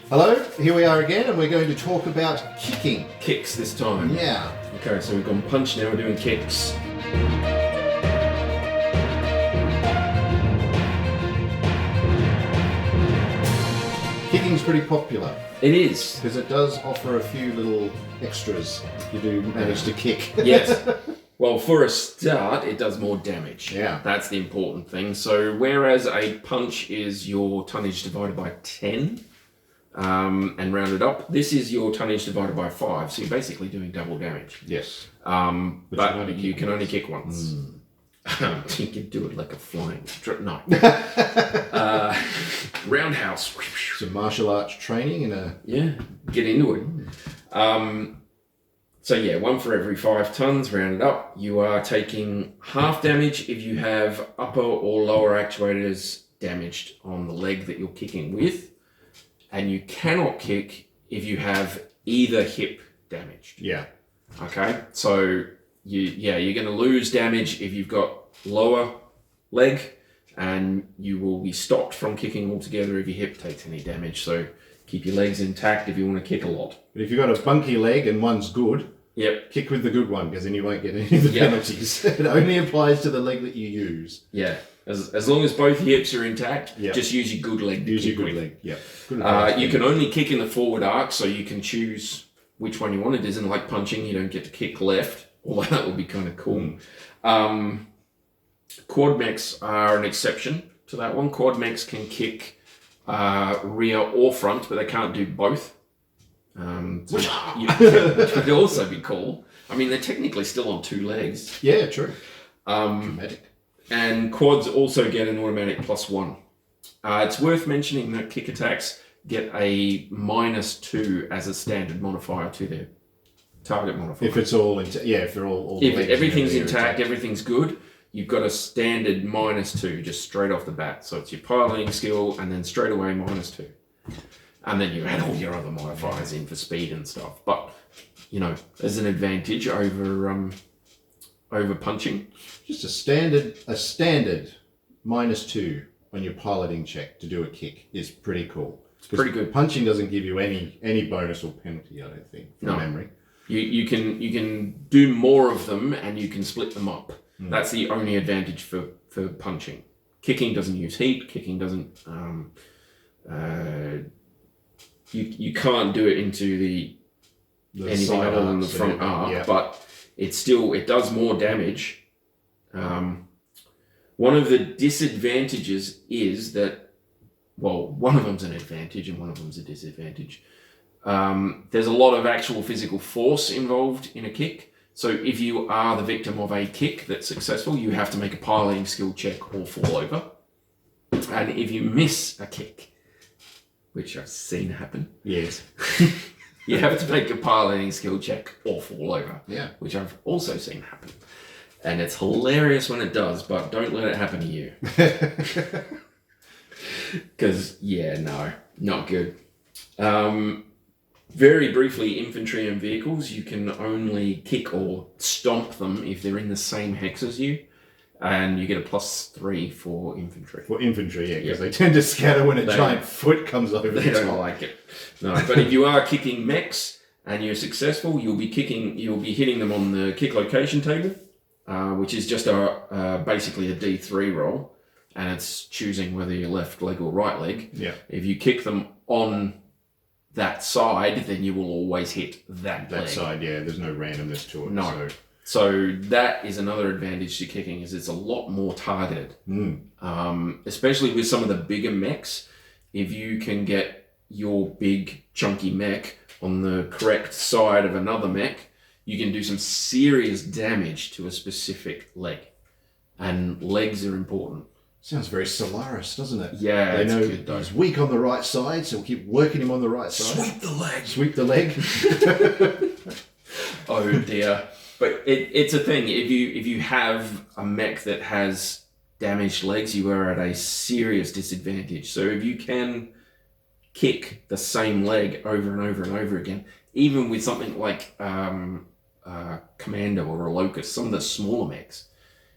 Hello, here we are again, and we're going to talk about kicking. Kicks this time. Yeah. Okay, so we've gone punch, now we're doing kicks. Kicking's pretty popular It is. because it does offer a few little extras if you do manage to kick. Yes. Well, for a start, it does more damage. Yeah. That's the important thing. So whereas a punch is your tonnage divided by 10 and rounded up, this is your tonnage divided by 5. So you're basically doing double damage. Yes. But you can only kick once. You can do it like a flying... No. Roundhouse. Some martial arts training in a... Yeah, get into it. So yeah, 1 for every 5 tons, rounded up. You are taking half damage if you have upper or lower actuators damaged on the leg that you're kicking with. And you cannot kick if you have either hip damaged. Yeah. Okay, so you're going to lose damage if you've got lower leg, and you will be stopped from kicking altogether if your hip takes any damage. So keep your legs intact if you want to kick a lot. But if you've got a bunky leg and one's good, Yep. kick with the good one, because then you won't get any of the penalties. It only applies to the leg that you use. Yeah. As long as both hips are intact, just use your good leg. Use your good leg. Yeah. You can only kick in the forward arc, so you can choose which one you want. It isn't like punching; you don't get to kick left, although that would be kind of cool. Quad mechs are an exception to that one. Quad mechs can kick rear or front, but they can't do both. Which would also be cool. I mean, they're technically still on 2 legs. Yeah, true. Dramatic. And quads also get an automatic +1. It's worth mentioning that kick attacks get a -2 as a standard modifier to their target modifier. If it's all if they're all if everything's intact, everything's good, you've got a standard -2 just straight off the bat. So it's your piloting skill, and then straight away -2. And then you add all your other modifiers in for speed and stuff. But, there's an advantage over punching. Just a standard -2 on your piloting check to do a kick is pretty cool. It's pretty good. Punching doesn't give you any bonus or penalty, I don't think, from memory. You can do more of them, and you can split them up. That's the only advantage for punching. Kicking doesn't use heat. Kicking doesn't... You can't do it into anything other than the front arc, but it does more damage. One of the disadvantages is that, one of them's an advantage and one of them's a disadvantage. There's a lot of actual physical force involved in a kick. So if you are the victim of a kick that's successful, you have to make a piloting skill check or fall over. And if you miss a kick, which I've seen happen. Yes. You have to make a piloting skill check or fall over. Yeah. Which I've also seen happen. And it's hilarious when it does, but don't let it happen to you. Because, no, not good. Very briefly, infantry and vehicles, you can only kick or stomp them if they're in the same hex as you. And you get a +3 for infantry. For infantry, because they tend to scatter when a giant foot comes over. They don't like it. No, but if you are kicking mechs and you're successful, you'll be hitting them on the kick location table, which is just basically a D3 roll, and it's choosing whether you're left leg or right leg. Yeah. If you kick them on that side, then you will always hit that leg. Side. Yeah. There's no randomness to it. No. So that is another advantage to kicking, is it's a lot more targeted. Especially with some of the bigger mechs. If you can get your big chunky mech on the correct side of another mech, you can do some serious damage to a specific leg. And legs are important. Sounds very Solaris, doesn't it? Yeah, they know good, he's weak on the right side, so we'll keep working him on the right side. Sweep the leg. Sweep the leg. Oh dear. But it's a thing. If you have a mech that has damaged legs, you are at a serious disadvantage. So if you can kick the same leg over and over and over again, even with something like Commando or a Locust, some of the smaller mechs,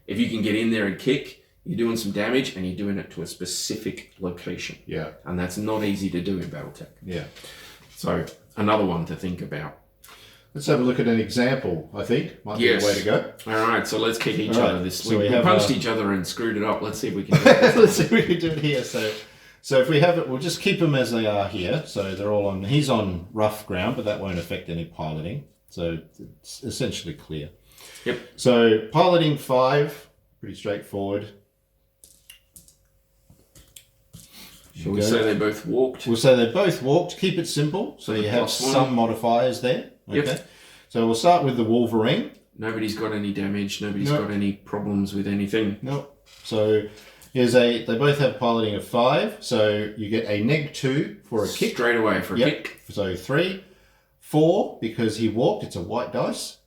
if you can get in there and kick, You're doing some damage, and you're doing it to a specific location. Yeah. And that's not easy to do in BattleTech. Yeah. So another one to think about. Let's have a look at an example, I think. Might be the way to go. All right, so let's kick each other this week. So we punched each other and screwed it up. Let's see if we can do it. Let's see if we can do it here. So if we have it, we'll just keep them as they are here. So they're all on, he's on rough ground, but that won't affect any piloting. So it's essentially clear. Yep. So piloting 5, pretty straightforward. Shall we say they both walked? We'll say they both walked. Keep it simple. So you have some modifiers there. Okay. Yep. So we'll start with the Wolverine. Nobody's got any damage. Nobody's got any problems with anything. Nope. So they both have piloting of 5. So you get a -2 for a kick. Straight away for a kick. So 3. 4 because he walked. It's a white dice.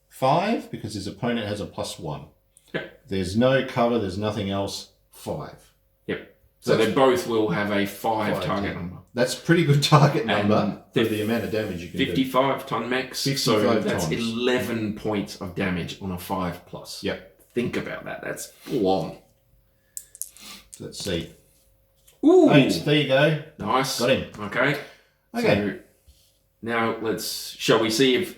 5 because his opponent has a +1. Yep. There's no cover. There's nothing else. 5. Yep. So they both will have a 5 target number. That's a pretty good target number for the amount of damage you can 55 ton mechs. 55 so that's tons. 11 points of damage on a 5+. Yep. Think about that. That's long. Let's see. Ooh. 8. There you go. Nice. Got him. Okay. Okay. So now shall we see if,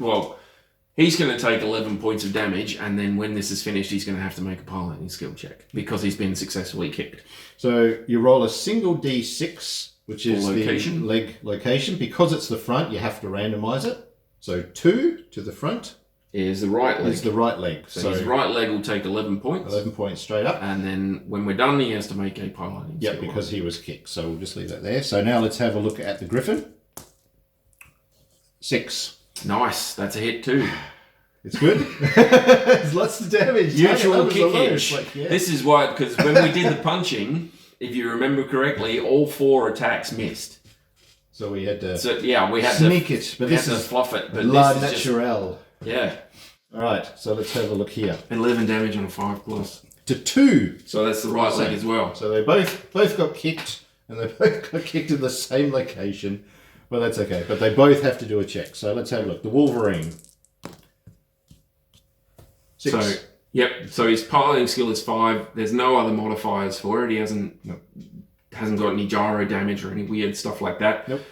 he's going to take 11 points of damage, and then when this is finished, he's going to have to make a piloting skill check because he's been successfully kicked. So you roll a single D6, which is location. the leg location. Because it's the front, you have to randomize it. So 2 to the front is the right leg. Is the right leg. So his right leg will take 11 points. 11 points straight up. And then when we're done, he has to make a piloting skill. Yep, because he was kicked. So we'll just leave that there. So now let's have a look at the Griffin. 6. Nice. That's a hit too. It's good. There's lots of damage. Usual kickage. This is why, because when we did the punching, if you remember correctly, all 4 attacks missed. So we had to we had sneak it. But this is fluff it. But la this is naturel. Yeah. All right, so let's have a look here. 11 damage on a 5+. To 2. So that's the right leg as well. So they both got kicked, and they both got kicked in the same location. Well, that's okay. But they both have to do a check. So let's have a look. The Wolverine. 6. So, so his piloting skill is 5. There's no other modifiers for it. He hasn't got any gyro damage or any weird stuff like that. Nope.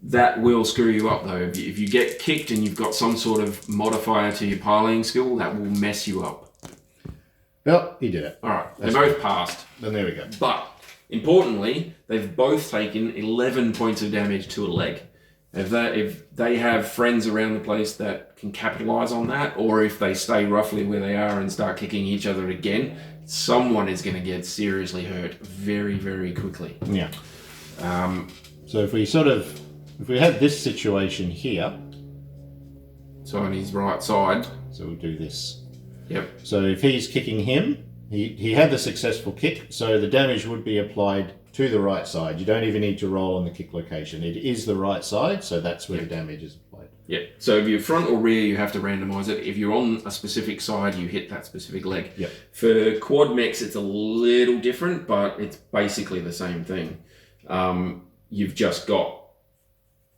That will screw you up, though. If you get kicked and you've got some sort of modifier to your piloting skill, that will mess you up. Well, he did it. All right. They both passed. Then there we go. But, importantly, they've both taken 11 points of damage to a leg. If they have friends around the place that can capitalize on that, or if they stay roughly where they are and start kicking each other again, someone is going to get seriously hurt very, very quickly. Yeah. So if we had this situation here. So on his right side. So we'll do this. Yep. So if he's kicking him, he had the successful kick, so the damage would be applied to the right side. You don't even need to roll on the kick location. It is the right side, so that's where the damage is applied. Yeah. So if you're front or rear, you have to randomize it. If you're on a specific side, you hit that specific leg. Yep. For quad mechs, it's a little different, but it's basically the same thing. You've just got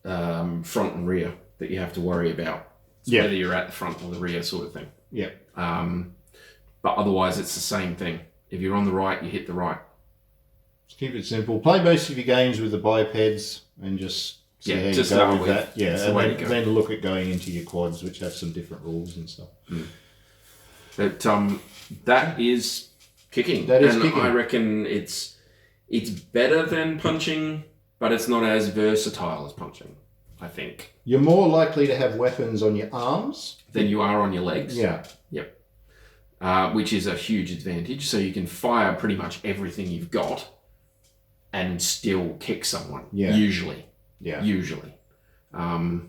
front and rear that you have to worry about. It's whether you're at the front or the rear sort of thing. Yeah. But otherwise, it's the same thing. If you're on the right, you hit the right. Just keep it simple. Play most of your games with the bipeds and just see how you go with that. Yeah, and then look at going into your quads, which have some different rules and stuff. But that is kicking. Kicking. I reckon it's better than punching, but it's not as versatile as punching, I think. You're more likely to have weapons on your arms than you are on your legs. Yeah. Yep. Which is a huge advantage. So you can fire pretty much everything you've got and still kick someone. Yeah. Usually. Yeah. Usually. I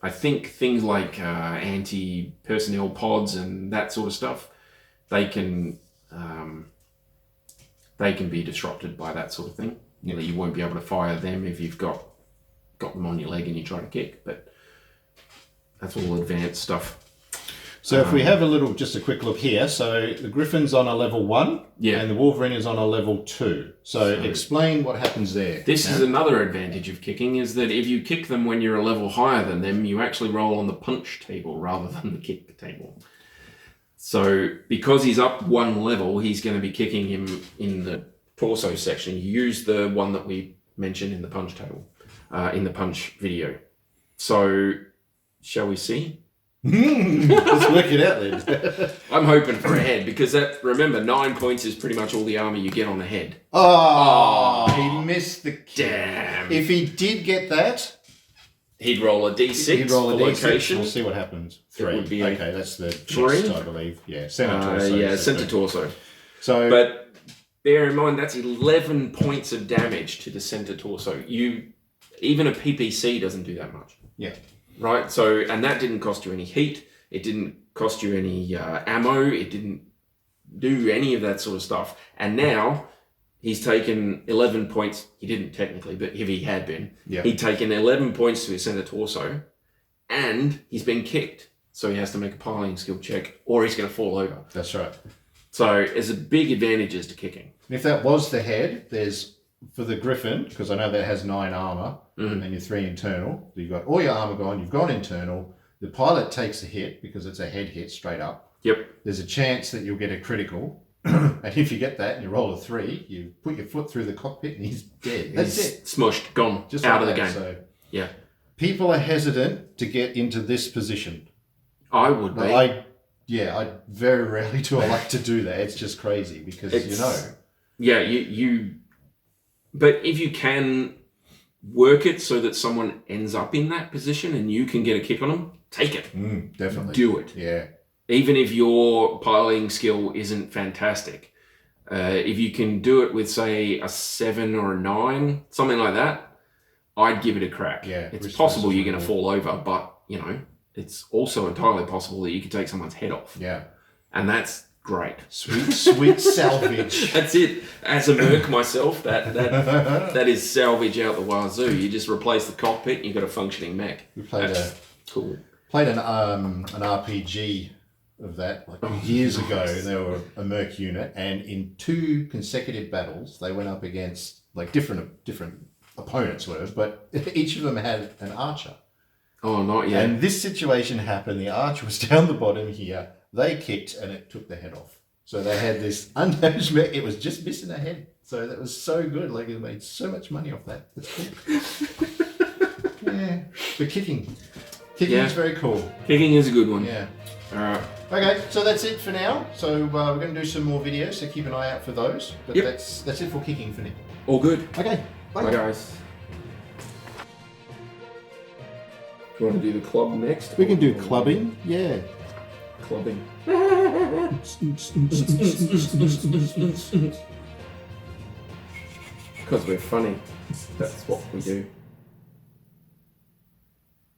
think things like anti-personnel pods and that sort of stuff, they can be disrupted by that sort of thing. Yeah. You won't be able to fire them if you've got them on your leg and you try to kick, but that's all advanced stuff. So if we have just a quick look here, so the Griffin's on a level 1 and the Wolverine is on a level 2. So explain what happens there. This is another advantage of kicking, is that if you kick them when you're a level higher than them, you actually roll on the punch table rather than the kick table. So because he's up one level, he's going to be kicking him in the torso section. Use the one that we mentioned in the punch table, in the punch video. So shall we see? Let's work it out then. I'm hoping for a head because remember, 9 points is pretty much all the armor you get on a head. Oh, he missed the kick. Damn. If he did get that, he'd roll a d6. he'd roll a for d6. location. We'll see what happens. It 3. would be okay, that's the three? chest, I believe. Yeah, center torso. Yeah, center torso. So, But bear in mind that's 11 points of damage to the center torso. Even a PPC doesn't do that much. yeah. Right? So, and that didn't cost you any heat. It didn't cost you any ammo. It didn't do any of that sort of stuff. And now he's taken 11 points. He didn't technically, but if he had been, he'd taken 11 points to his center torso and he's been kicked. So he has to make a piling skill check or he's going to fall over. That's right. So there's a big advantages to kicking. And if that was the head, there's, for the Griffin, because I know that has 9 armor, and then your 3 internal. You've got all your armor gone, you've gone internal. The pilot takes a hit because it's a head hit straight up. Yep. There's a chance that you'll get a critical. And if you get that and you roll a 3, you put your foot through the cockpit and he's dead. That's He's it. Smushed, gone, Just out like of the that. game. So Yeah. people are hesitant to get into this position. I would be. I very rarely do I like to do that. It's just crazy because, Yeah, but if you can work it so that someone ends up in that position and you can get a kick on them, take it. Definitely. Do it. Yeah. Even if your piling skill isn't fantastic. If you can do it with, say, a 7 or a 9, something like that, I'd give it a crack. Yeah, it's possible you're going to fall over, but, it's also entirely possible that you could take someone's head off. Yeah. And that's great. Sweet salvage. That's it. As a merc myself, that is salvage out the wazoo. You just replace the cockpit and you've got a functioning mech. We played cool. Played an RPG of that years ago. They were a merc unit, and in 2 consecutive battles, they went up against different opponents, but each of them had an archer. Oh, not yet. And this situation happened. The archer was down the bottom here. They kicked, and it took the head off. So they had this undamaged mech. It was just missing a head. So that was so good. They made so much money off that. That's cool. Yeah. But kicking is very cool. Kicking is a good one. Yeah. All right. Okay, so that's it for now. So we're going to do some more videos, so keep an eye out for those. But Yep. that's it for kicking for now. All good. Okay, Bye, guys. Do you want to do the club next? We can do clubbing, yeah. Clubbing. Because we're funny. That's what we do.